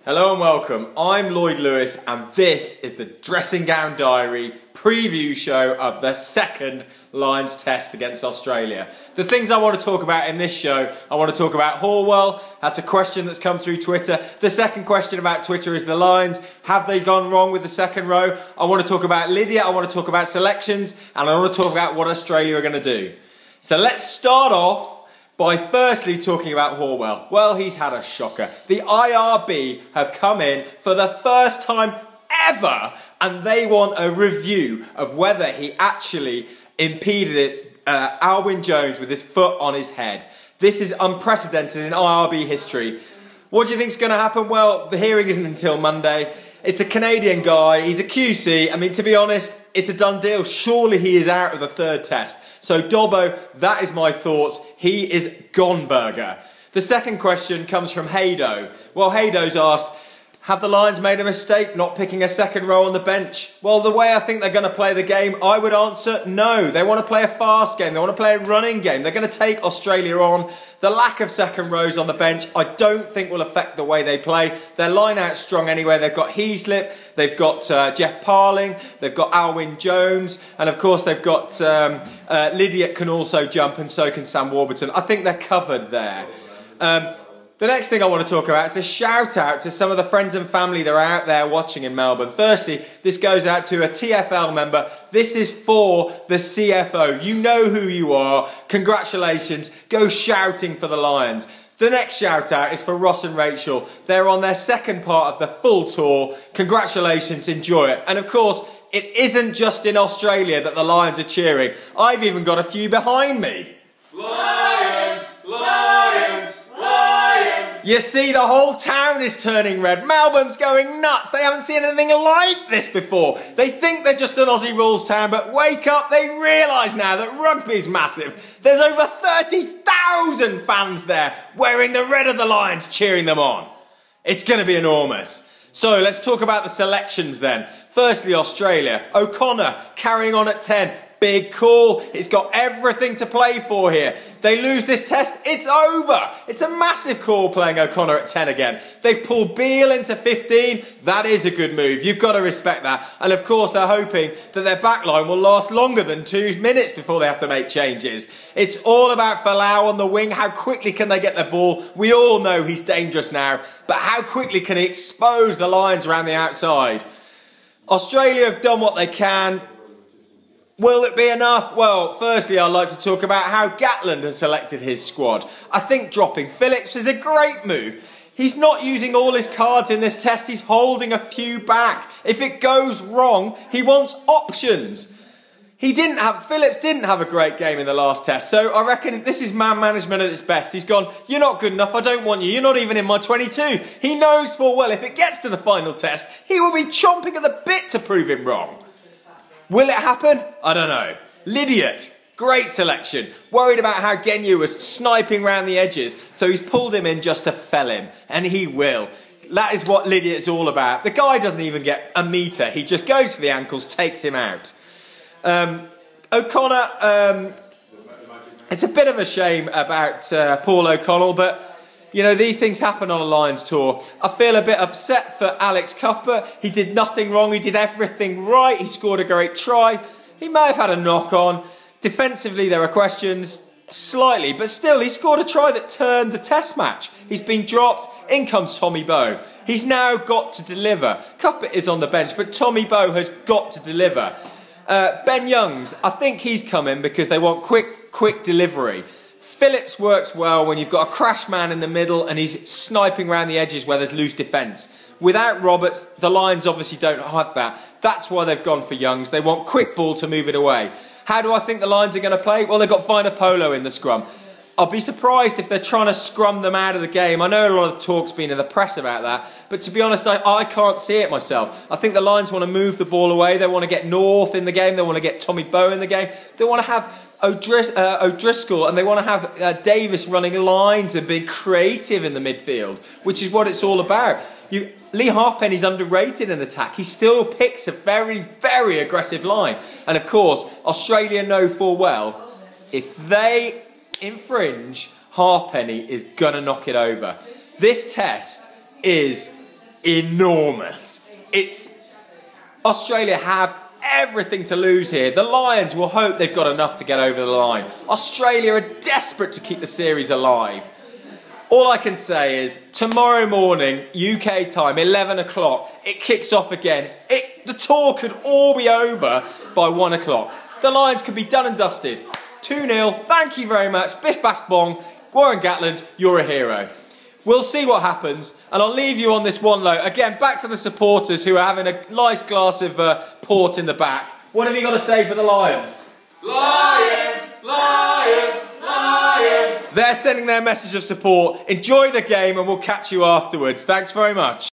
Hello and welcome, I'm Lloyd Lewis and this is the Dressing Gown Diary preview show of the second Lions test against Australia. The things I want to talk about in this show, I want to talk about Horwell. That's a question that's come through Twitter. The second question about Twitter is the Lions. Have they gone wrong with the second row? I want to talk about Lydia, I want to talk about selections, and I want to talk about what Australia are going to do. So let's start off by firstly talking about Horwell. Well, he's had a shocker. The IRB have come in for the first time ever and they want a review of whether he actually impeded Alwyn Jones with his foot on his head. This is unprecedented in IRB history. What do you think is going to happen? Well, the hearing isn't until Monday. It's a Canadian guy, he's a QC. I mean, to be honest, it's a done deal. Surely he is out of the third test. So Dobbo, that is my thoughts. He is gone burger. The second question comes from Haydo. Well, Haydo's asked, have the Lions made a mistake not picking a second row on the bench? Well, the way I think they're going to play the game, I would answer no. They want to play a fast game. They want to play a running game. They're going to take Australia on. The lack of second rows on the bench, I don't think will affect the way they play. Their line out's strong anyway. They've got Heaslip, they've got Jeff Parling, they've got Alwyn Jones, and of course they've got Lydia can also jump and so can Sam Warburton. I think they're covered there. The next thing I want to talk about is a shout out to some of the friends and family that are out there watching in Melbourne. Firstly, this goes out to a TFL member. This is for the CFO. You know who you are. Congratulations. Go shouting for the Lions. The next shout out is for Ross and Rachel. They're on their second part of the full tour. Congratulations, enjoy it. And of course, it isn't just in Australia that the Lions are cheering. I've even got a few behind me. Lions! Lions! You see, the whole town is turning red. Melbourne's going nuts. They haven't seen anything like this before. They think they're just an Aussie rules town, but wake up, they realise now that rugby's massive. There's over 30,000 fans there wearing the red of the Lions, cheering them on. It's going to be enormous. So let's talk about the selections then. Firstly, Australia. O'Connor carrying on at 10. Big call. It's got everything to play for here. They lose this test, it's over. It's a massive call playing O'Connor at 10 again. They've pulled Beale into 15. That is a good move. You've got to respect that. And of course, they're hoping that their backline will last longer than 2 minutes before they have to make changes. It's all about Falau on the wing. How quickly can they get the ball? We all know he's dangerous now, but how quickly can he expose the Lions around the outside? Australia have done what they can. Will it be enough? Well, firstly, I'd like to talk about how Gatland has selected his squad. I think dropping Phillips is a great move. He's not using all his cards in this test. He's holding a few back. If it goes wrong, he wants options. Phillips didn't have a great game in the last test, so I reckon this is man management at its best. He's gone, you're not good enough, I don't want you, you're not even in my 22. He knows full well if it gets to the final test, he will be chomping at the bit to prove him wrong. Will it happen? I don't know. Lydiot, great selection. Worried about how Genyu was sniping round the edges, so he's pulled him in just to fell him, and he will. That is what Lydiot's all about. The guy doesn't even get a metre. He just goes for the ankles, takes him out. O'Connor, it's a bit of a shame about Paul O'Connell, but you know, these things happen on a Lions tour. I feel a bit upset for Alex Cuthbert. He did nothing wrong. He did everything right. He scored a great try. He may have had a knock on. Defensively, there are questions, slightly, but still, he scored a try that turned the test match. He's been dropped. In comes Tommy Bowe. He's now got to deliver. Cuthbert is on the bench, but Tommy Bowe has got to deliver. Ben Youngs, I think he's coming because they want quick delivery. Phillips works well when you've got a crash man in the middle and he's sniping around the edges where there's loose defence. Without Roberts, the Lions obviously don't have that. That's why they've gone for Youngs. They want quick ball to move it away. How do I think the Lions are going to play? Well, they've got Vinapolo in the scrum. I'll be surprised if they're trying to scrum them out of the game. I know a lot of talk's been in the press about that, but to be honest, I can't see it myself. I think the Lions want to move the ball away. They want to get North in the game. They want to get Tommy Bowe in the game. They want to have O'Driscoll and they want to have Davis running lines and being creative in the midfield, which is what it's all about. Lee Halfpenny's underrated in attack. He still picks a very, very aggressive line. And of course, Australia know full well, if they infringe, Halfpenny is going to knock it over. This test is enormous. Australia have everything to lose here. The Lions will hope they've got enough to get over the line. Australia are desperate to keep the series alive. All I can say is, tomorrow morning, UK time, 11 o'clock, it kicks off again. The tour could all be over by 1 o'clock. The Lions could be done and dusted. 2-0, thank you very much. Bish bash bong. Warren Gatland, you're a hero. We'll see what happens, and I'll leave you on this one note. Again, back to the supporters who are having a nice glass of port in the back. What have you got to say for the Lions? Lions! Lions! Lions! They're sending their message of support. Enjoy the game, and we'll catch you afterwards. Thanks very much.